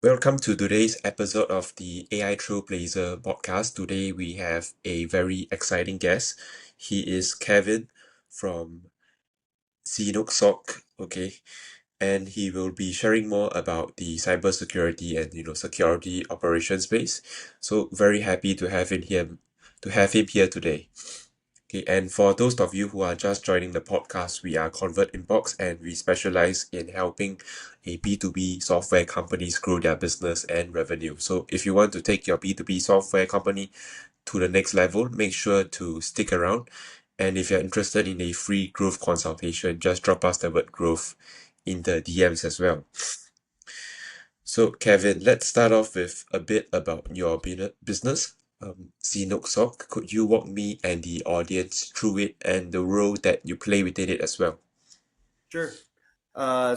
Welcome to today's episode of the AI Trailblazer podcast. Today we have a very exciting guest. He is Kevin from Xenex SOC, okay, and he will be sharing more about the cybersecurity and security operations space. So very happy to have him here today. Okay, and for those of you who are just joining the podcast, we are Convert Inbox and we specialize in helping a B2B software companies grow their business and revenue. So if you want to take your B2B software company to the next level, make sure to stick around. And if you're interested in a free growth consultation, just drop us the word growth in the DMs as well. So, Kevin, let's start off with a bit about your business, Xenoxoc. Could you walk me and the audience through it and the role that you play within it as well? Sure. I'm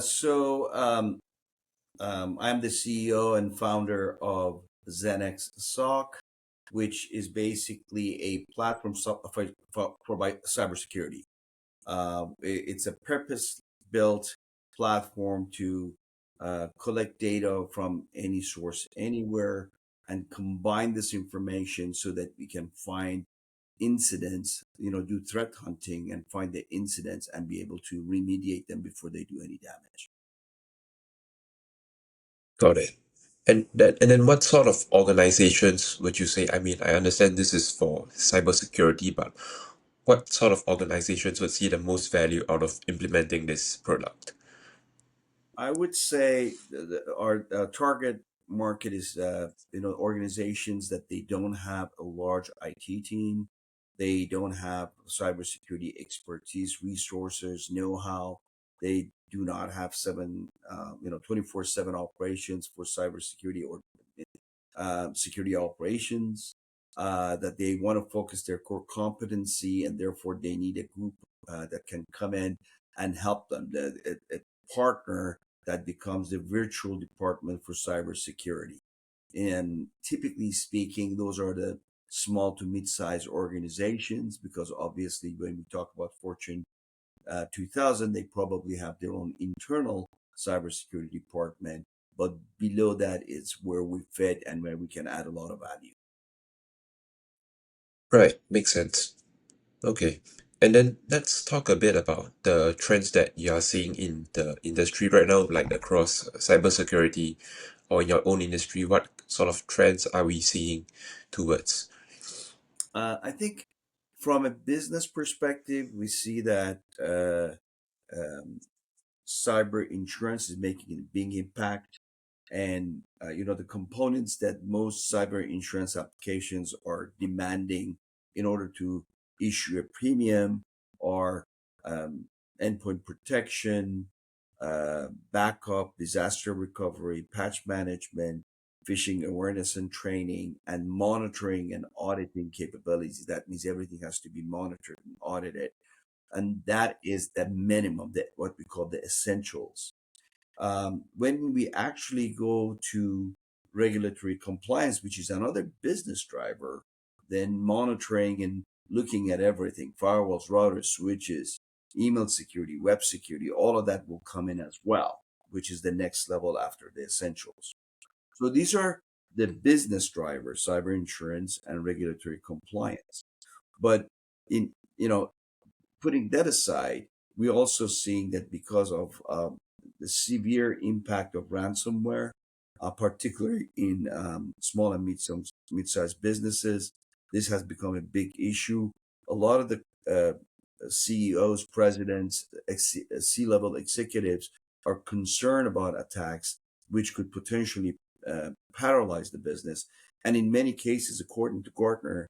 the CEO and founder of Xenex SOC, which is basically a platform for cybersecurity. It's a purpose-built platform to collect data from any source, anywhere, and combine this information so that we can find incidents, do threat hunting and find the incidents and be able to remediate them before they do any damage. Got it. And then what sort of organizations would you say? I mean, I understand this is for cybersecurity, but what sort of organizations would see the most value out of implementing this product? I would say our target market is organizations that they don't have a large IT team, they don't have cybersecurity expertise, resources, know-how. They do not have 24/7 operations for cybersecurity or security operations. That they want to focus their core competency, and therefore they need a group that can come in and help them. A partner that becomes the virtual department for cybersecurity. And typically speaking, those are the small to mid-sized organizations, because obviously when we talk about Fortune 2000, they probably have their own internal cybersecurity department. But below that is where we fit and where we can add a lot of value. Right, makes sense. Okay. And then let's talk a bit about the trends that you are seeing in the industry right now, like across cybersecurity or in your own industry. What sort of trends are we seeing towards? I think from a business perspective, we see that um, cyber insurance is making a big impact. And, the components that most cyber insurance applications are demanding in order to issue a premium are um, endpoint protection, backup, disaster recovery, patch management, phishing awareness and training, and monitoring and auditing capabilities. That means everything has to be monitored and audited. And that is the minimum, that what we call the essentials. When we actually go to regulatory compliance, which is another business driver, then monitoring and looking at everything, firewalls, routers, switches, email security, web security, all of that will come in as well, which is the next level after the essentials. So these are the business drivers: cyber insurance and regulatory compliance. But in you know putting that aside, we're also seeing that because of the severe impact of ransomware, particularly in small and mid-sized businesses, this has become a big issue. A lot of the CEOs, presidents, C-level executives are concerned about attacks which could potentially paralyze the business. And in many cases, according to Gartner,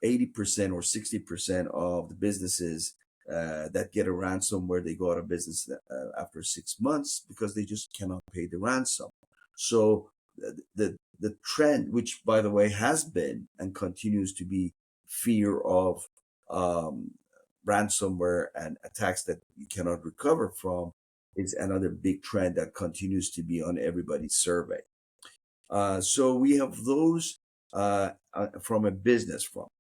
80% or 60% of the businesses that get a ransomware, they go out of business after 6 months because they just cannot pay the ransom. So the trend, which by the way has been and continues to be fear of um, ransomware and attacks that you cannot recover from, is another big trend that continues to be on everybody's survey. So we have those from a business front.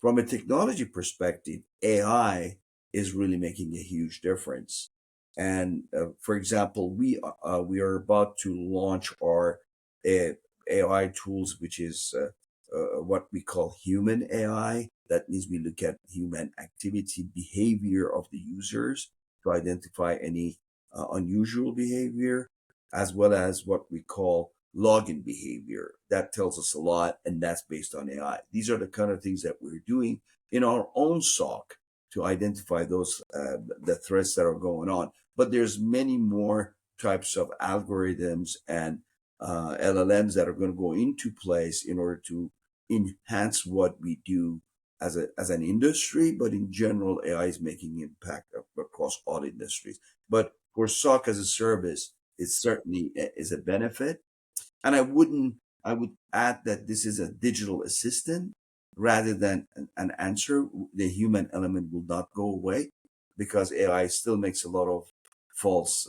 From a technology perspective, AI is really making a huge difference. And for example, we are about to launch our uh, AI tools, which is what we call human AI. That means we look at human activity, behavior of the users to identify any unusual behavior, as well as what we call login behavior. That tells us a lot, and that's based on AI. These are the kind of things that we're doing in our own SOC to identify those the threats that are going on. But there's many more types of algorithms and LLMs that are going to go into place in order to enhance what we do as an industry. But in general, AI is making impact across all industries. But for SOC as a service, it certainly is a benefit. And I would add that this is a digital assistant rather than an answer. The human element will not go away because AI still makes a lot of false,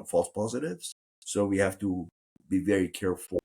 false positives. So we have to be very careful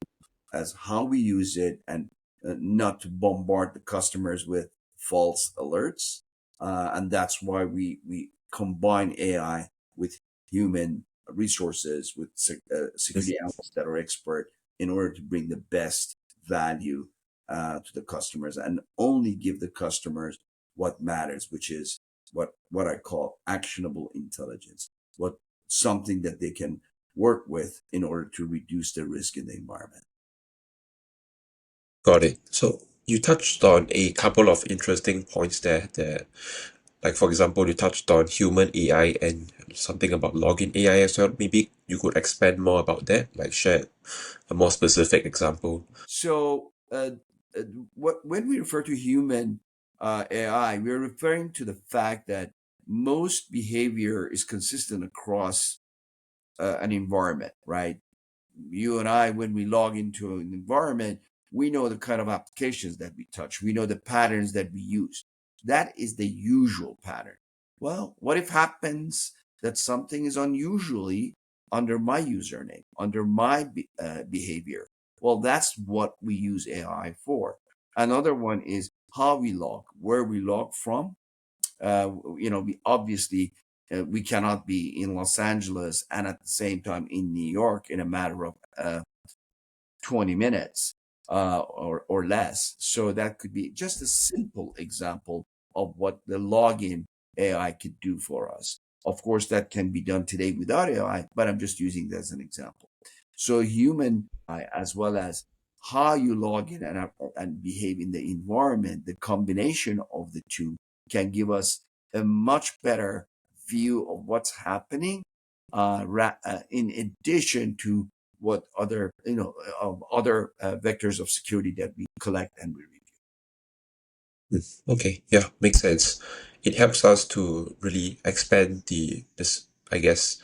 as how we use it and not to bombard the customers with false alerts. And that's why we combine AI with human resources, with security analysts that are expert in order to bring the best value to the customers and only give the customers what matters, which is what I call actionable intelligence, what something that they can work with in order to reduce the risk in the environment. Got it. So you touched on a couple of interesting points there that, like for example, you touched on human AI and something about login AI as well. Maybe you could expand more about that, like share a more specific example. So, uh, when we refer to human AI, we're referring to the fact that most behavior is consistent across an environment, right? You and I, when we log into an environment, we know the kind of applications that we touch. We know the patterns that we use. That is the usual pattern. Well, what if happens that something is unusually under my username, under my behavior? Well, that's what we use AI for. Another one is how we log, where we log from. We obviously we cannot be in Los Angeles and at the same time in New York in a matter of 20 minutes or less. So that could be just a simple example of what the login AI could do for us. Of course, that can be done today without AI, but I'm just using that as an example. So human AI, as well as how you log in and behave in the environment, the combination of the two can give us a much better view of what's happening, in addition to what other other vectors of security that we collect and we review. Okay, yeah, makes sense. It helps us to really expand this, I guess,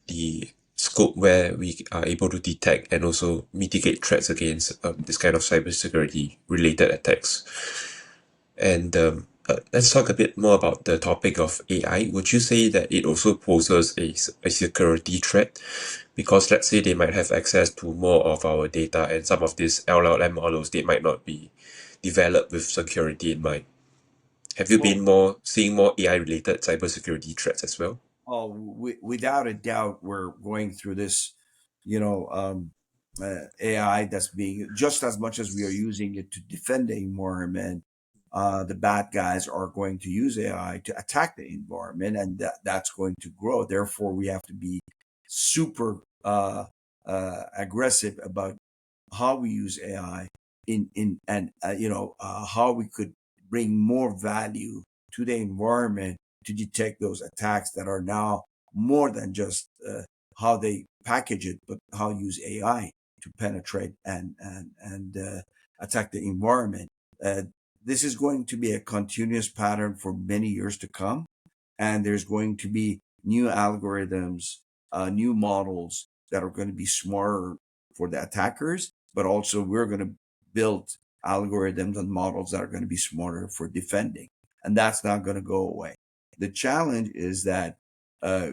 the scope where we are able to detect and also mitigate threats against this kind of cybersecurity related attacks. And let's talk a bit more about the topic of AI. Would you say that it also poses a security threat? Because let's say they might have access to more of our data, and some of these LLM models, they might not be developed with security in mind. Have you been Well, more seeing more AI related cybersecurity threats as well? without a doubt, we're going through this, AI that's being just as much as we are using it to defend the environment. The bad guys are going to use AI to attack the environment, and that's going to grow. Therefore, we have to be super aggressive about how we use AI in and how we could bring more value to the environment to detect those attacks that are now more than just how they package it, but how use AI to penetrate and attack the environment. Uh, this is going to be a continuous pattern for many years to come, and there's going to be new algorithms, new models that are going to be smarter for the attackers, but also we're going to build algorithms and models that are going to be smarter for defending, and that's not going to go away. The challenge is that uh,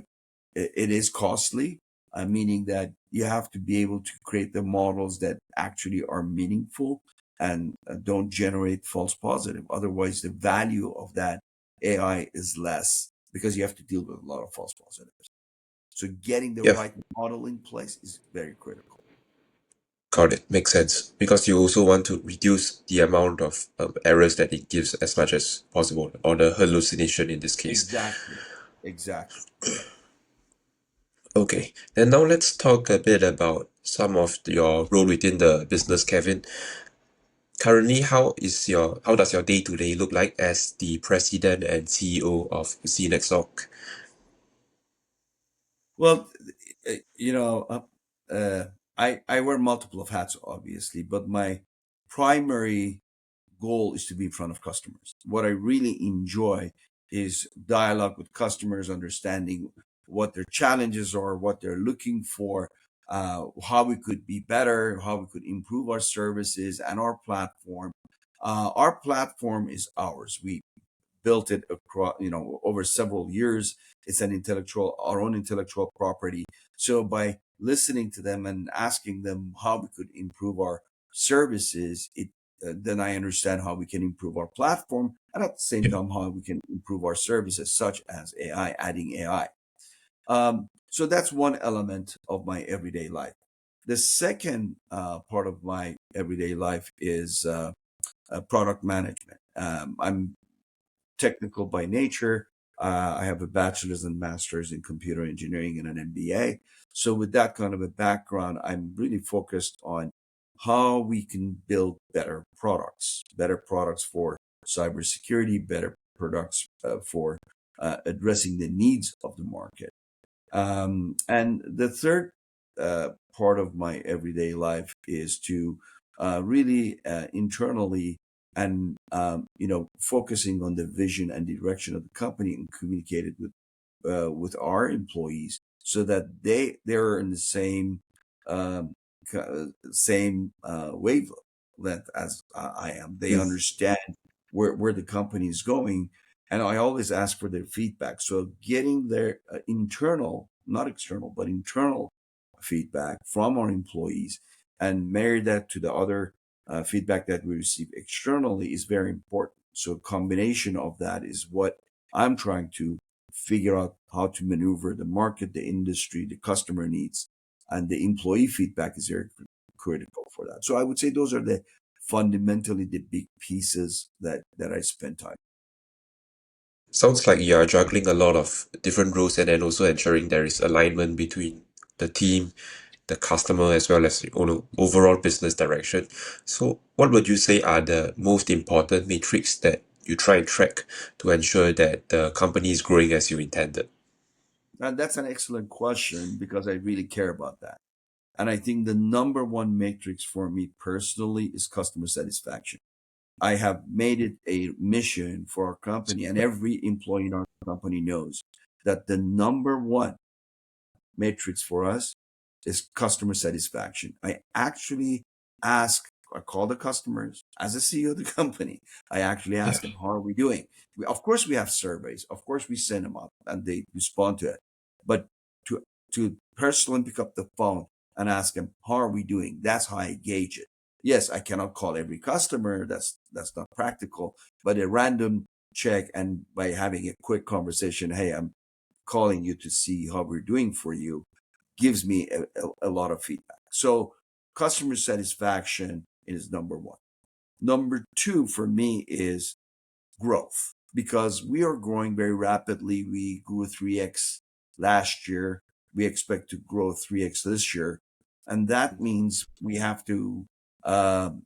it is costly, meaning that you have to be able to create the models that actually are meaningful and don't generate false positive. Otherwise, the value of that AI is less because you have to deal with a lot of false positives. So getting the Yeah, right model in place is very critical. got it. Makes sense. Because you also want to reduce the amount of errors that it gives as much as possible, or the hallucination in this case. Exactly. Exactly. Okay, and now let's talk a bit about some of your role within the business, Kevin. Currently, how does your day-to-day look like as the president and CEO of Xenex SOC? Well, you know, I wear multiple of hats, obviously, but my primary goal is to be in front of customers. What I really enjoy is dialogue with customers, understanding what their challenges are, what they're looking for, how we could be better, how we could improve our services and our platform. Our platform is ours. We built it across, over several years. It's our own intellectual property. So by listening to them and asking them how we could improve our services, then I understand how we can improve our platform, and at the same Yeah. time how we can improve our services, such as AI, adding AI. So that's one element of my everyday life. The second part of my everyday life is product management. I'm technical by nature. I have a bachelor's and master's in computer engineering and an MBA. So, with that kind of a background, I'm really focused on how we can build better products for cybersecurity, better products for addressing the needs of the market. And the third part of my everyday life is to really internally and focusing on the vision and direction of the company and communicate it with our employees so that they're in the um, same wavelength as I am. They Mm. understand where the company is going, and I always ask for their feedback. So getting their internal, not external, but internal feedback from our employees and marry that to the other feedback that we receive externally is very important. So a combination of that is what I'm trying to figure out how to maneuver the market, the industry, the customer needs, and the employee feedback is very critical for that. So I would say those are the fundamentally the big pieces that I spend time. Sounds like you are juggling a lot of different roles and then also ensuring there is alignment between the team, the customer, as well as overall business direction. So, what would you say are the most important metrics that you try and track to ensure that the company is growing as you intended? And that's an excellent question because I really care about that. And I think the number one matrix for me personally is customer satisfaction. I have made it a mission for our company, and every employee in our company knows that the number one matrix for us is customer satisfaction. I call the customers as a CEO of the company. I actually Yeah. ask them, how are we doing? Of course, we have surveys. Of course, we send them up and they respond to it. But to, to personally pick up the phone and ask them, how are we doing? That's how I gauge it. Yes, I cannot call every customer. That's not practical. But a random check and by having a quick conversation, hey, I'm calling you to see how we're doing for you gives me a lot of feedback. So customer satisfaction is number one. Number two for me is growth because we are growing very rapidly. We grew 3x last year. We expect to grow 3x this year. And that means um,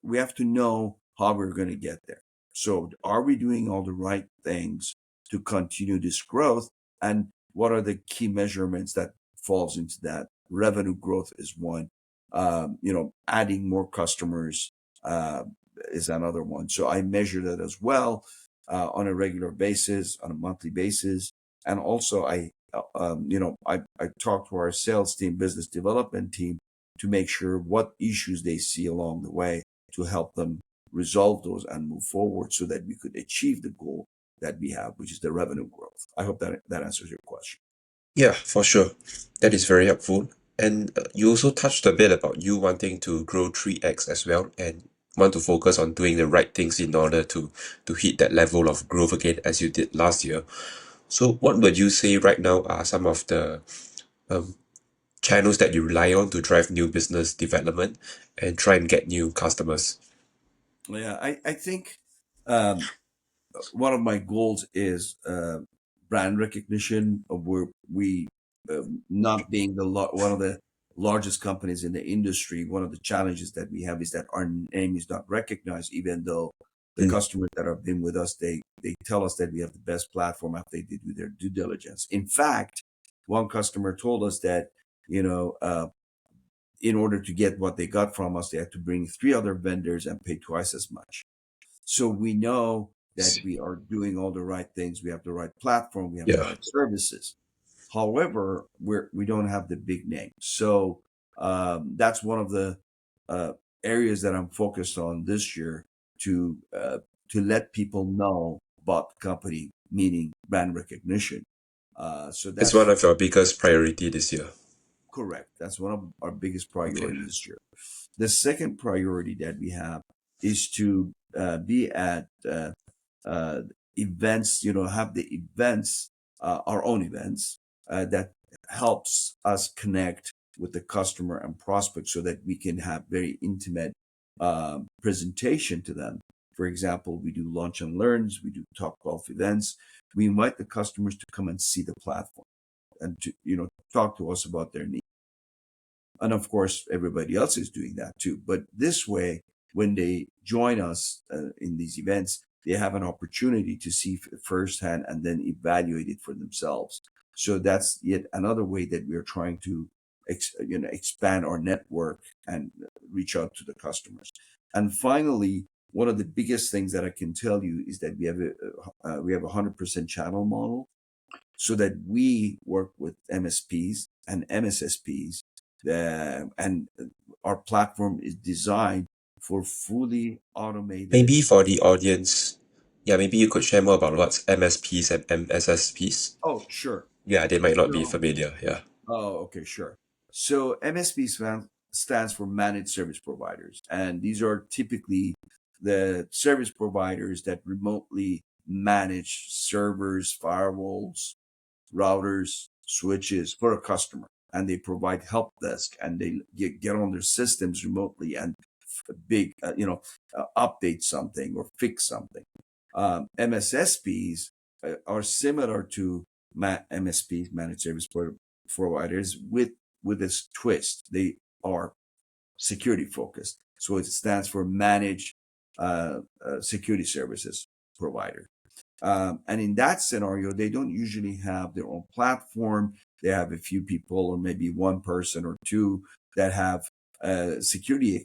we have to know how we're going to get there. So, are we doing all the right things to continue this growth? And what are the key measurements that falls into that? Revenue growth is one. Adding more customers uh, is another one. So I measure that as well on a regular basis, on a monthly basis, and also I talk to our sales team, business development team to make sure what issues they see along the way to help them resolve those and move forward so that we could achieve the goal that we have, which is the revenue growth. I hope that answers your question. Yeah, for sure. That is very helpful. And you also touched a bit about you wanting to grow 3x as well. And want to focus on doing the right things in order to hit that level of growth again as you did last year. So what would you say right now are some of the channels that you rely on to drive new business development and try and get new customers? Yeah, I think um, one of my goals is brand recognition. Of where we, not being one of the largest companies in the industry, one of the challenges that we have is that our name is not recognized, even though the Mm, customers that have been with us, they tell us that we have the best platform after they did with their due diligence. In fact, one customer told us that, you know, in order to get what they got from us, they had to bring three other vendors and pay twice as much. So we know that see. we are doing all the right things. We have the right platform. We have the Yeah. right services. However, we don't have the big name. So that's one of the uh, areas that I'm focused on this year to uh, to let people know about the company, meaning brand recognition. So It's one that's of your biggest priority this year. correct. That's one of our biggest Okay. priorities this year. The second priority that we have is to be at uh, events, have the events, our own events, that helps us connect with the customer and prospect so that we can have very intimate presentation to them. For example, we do lunch and learns, we do top golf events. We invite the customers to come and see the platform and to, talk to us about their needs. And of course, everybody else is doing that too. But this way, when they join us in these events, they have an opportunity to see firsthand and then evaluate it for themselves. So that's yet another way that we are trying to expand our network and reach out to the customers. And finally, one of the biggest things that I can tell you is that we have a 100% channel model, so that we work with MSPs and MSSPs, and our platform is designed for fully automated. Maybe for the audience, yeah, maybe you could share more about what's MSPs and MSSPs. Oh, sure. Yeah, they might not be So, familiar. Yeah. okay, sure. So MSP stands for managed service providers, and these are typically the service providers that remotely manage servers, firewalls, routers, switches for a customer, and they provide help desk, and they get on their systems remotely and update something or fix something. MSSPs are similar to MSPs, managed service providers, with this twist. They are security focused, so it stands for managed security services provider. And in that scenario, they don't usually have their own platform. They have a few people, or maybe one person or two, that have security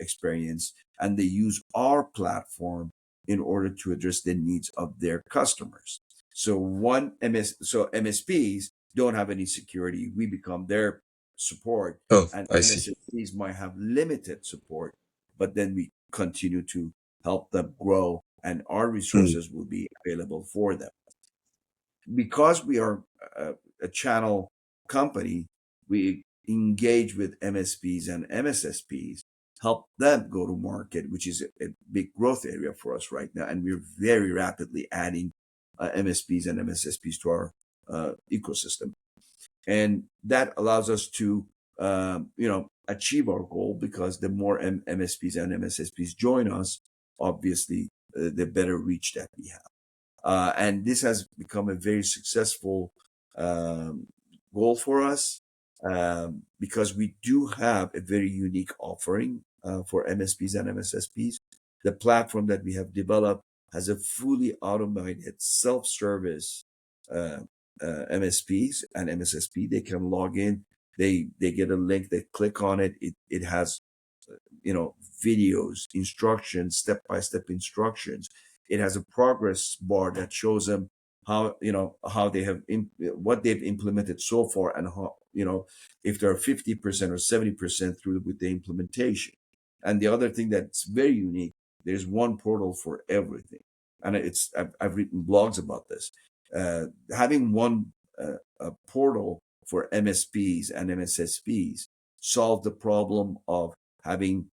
experience, and they use our platform in order to address the needs of their customers. So MSPs don't have any security. We become their support, Oh, and I see. MSSPs might have limited support, but then we continue to help them grow, and our Mm. resources will be available for them. Because we are a channel company, we engage with MSPs and MSSPs, help them go to market, which is a big growth area for us right now. And we're very rapidly adding MSPs and MSSPs to our ecosystem. And that allows us to achieve our goal, because the more MSPs and MSSPs join us, obviously the better reach that we have. And this has become a very successful um, goal for us, because we do have a very unique offering for MSPs and MSSPs. The platform that we have developed has a fully automated self-service uh, MSPs and MSSP. They can log in. They get a link. They click on it. It has videos, instructions, step-by-step instructions. It has a progress bar that shows them how they have what they've implemented so far, and how, if they're 50% or 70% through with the implementation. And the other thing that's very unique, there's one portal for everything. And I've written blogs about this. Having one a portal for MSPs and MSSPs solve the problem of having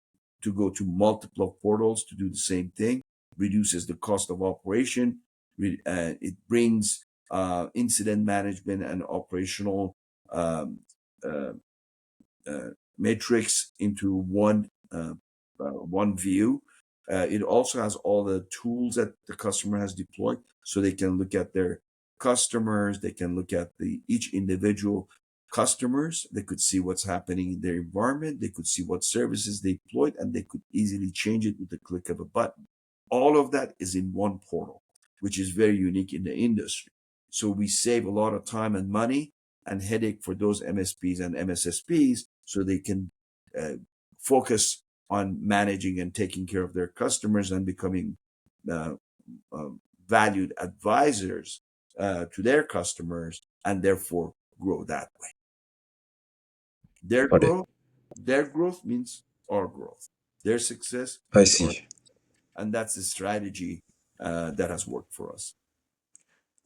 to go to multiple portals to do the same thing, reduces the cost of operation. It brings incident management and operational um, uh, matrix into one view. It also has all the tools that the customer has deployed, so they can look at their customers. They can look at the each individual customers. They could see what's happening in their environment. They could see what services they deployed, and they could easily change it with the click of a button. All of that is in one portal, which is very unique in the industry. So we save a lot of time and money and headache for those MSPs and MSSPs, so they can uh, focus on managing and taking care of their customers and becoming uh, valued advisors to their customers, and therefore grow that way. Their Got it. growth, their growth means our growth. Their success I means our, see. and that's the strategy that has worked for us.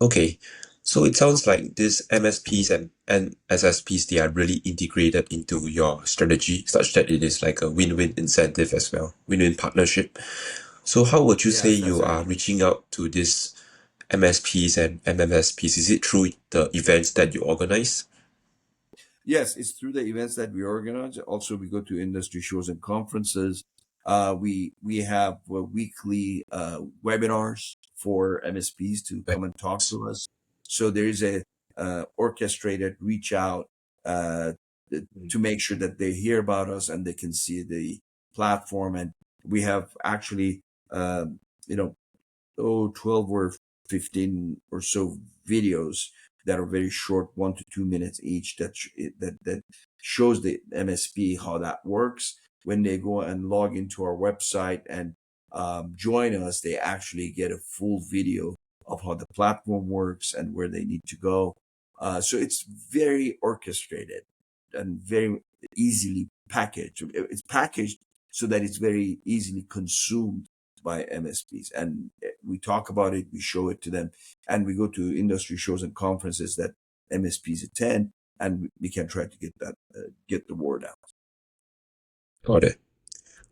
Okay. So it sounds like these MSPs and SSPs, they are really integrated into your strategy such that it is like a win-win incentive as well, win-win partnership. So how would you say Yes, that's you are accurate. reaching out to these MSPs and MMSPs? Is it through the events that you organize? Yes, it's through the events that we organize. Also, we go to industry shows and conferences. We have weekly webinars for MSPs to come and talk Webinars. to us. So there is a orchestrated reach out uh, Mm. to make sure that they hear about us and they can see the platform. And we have actually, um, you know, 12 or 15 or so videos that are very short, 1 to 2 minutes each, that shows the MSP how that works. When they go and log into our website and join us, they actually get a full video of how the platform works and where they need to go. So it's very orchestrated and very easily packaged. It's packaged so that it's very easily consumed by MSPs. And we talk about it, we show it to them, and we go to industry shows and conferences that MSPs attend, and we can try to get the word out. Got it.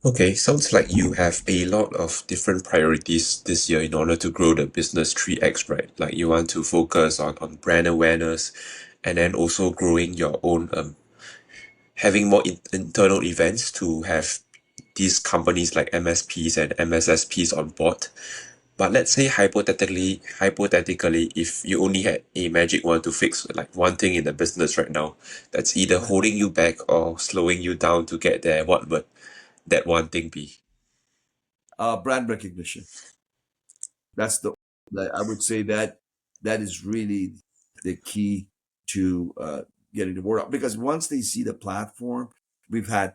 Okay, sounds like you have a lot of different priorities this year in order to grow the business 3x, right? Like you want to focus on brand awareness and then also growing your own, having more internal events to have these companies like MSPs and MSSPs on board. But let's say hypothetically, if you only had a magic wand to fix like one thing in the business right now, that's either holding you back or slowing you down to get there, what would that one thing be? Brand recognition. That's I would say that that is really the key to getting the word out. Because once they see the platform, we've had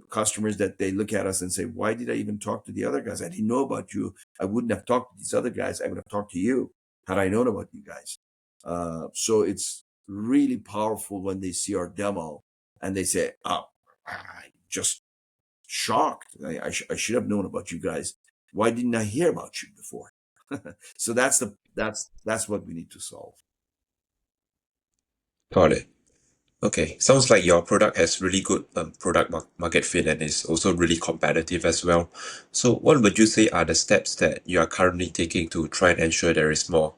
customers that they look at us and say, "Why did I even talk to the other guys? I didn't know about you. I wouldn't have talked to these other guys. I would have talked to you had I known about you guys." So it's really powerful when they see our demo and they say, "Oh, I just shocked. I should have known about you guys. Why didn't I hear about you before?" So that's what we need to solve. Got it. Okay, sounds like your product has really good product market fit and is also really competitive as well. So, what would you say are the steps that you are currently taking to try and ensure there is more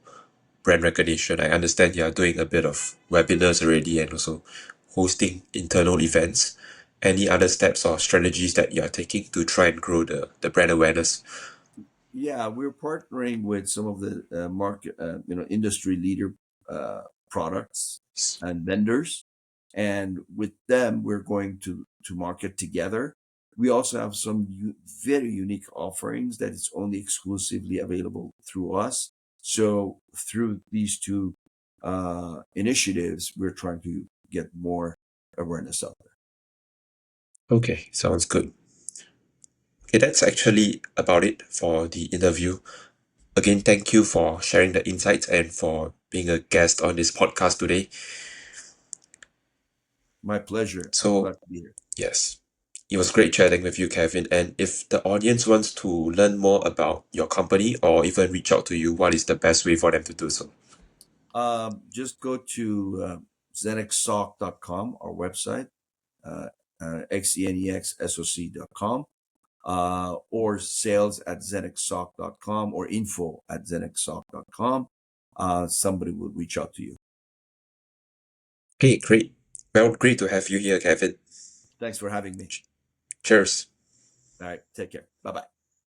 brand recognition? I understand you are doing a bit of webinars already and also hosting internal events. Any other steps or strategies that you are taking to try and grow the brand awareness? Yeah, we're partnering with some of the industry leader products and vendors, and with them, we're going to market together. We also have some very unique offerings that is only exclusively available through us. So through these two initiatives, we're trying to get more awareness out there. Okay, sounds good. Okay, that's actually about it for the interview. Again, thank you for sharing the insights and for being a guest on this podcast today. My pleasure. I'm So, glad to be here. yes, it was great chatting with you, Kevin. And if the audience wants to learn more about your company or even reach out to you, what is the best way for them to do so? Just go to xenexsoc.com, our website, xenexsoc.com. or sales at xenexsoc.com or info at xenexsoc.com. Somebody will reach out to you. Okay, great. Well, great to have you here, Kevin. Thanks for having me. Cheers. All right, take care. Bye bye.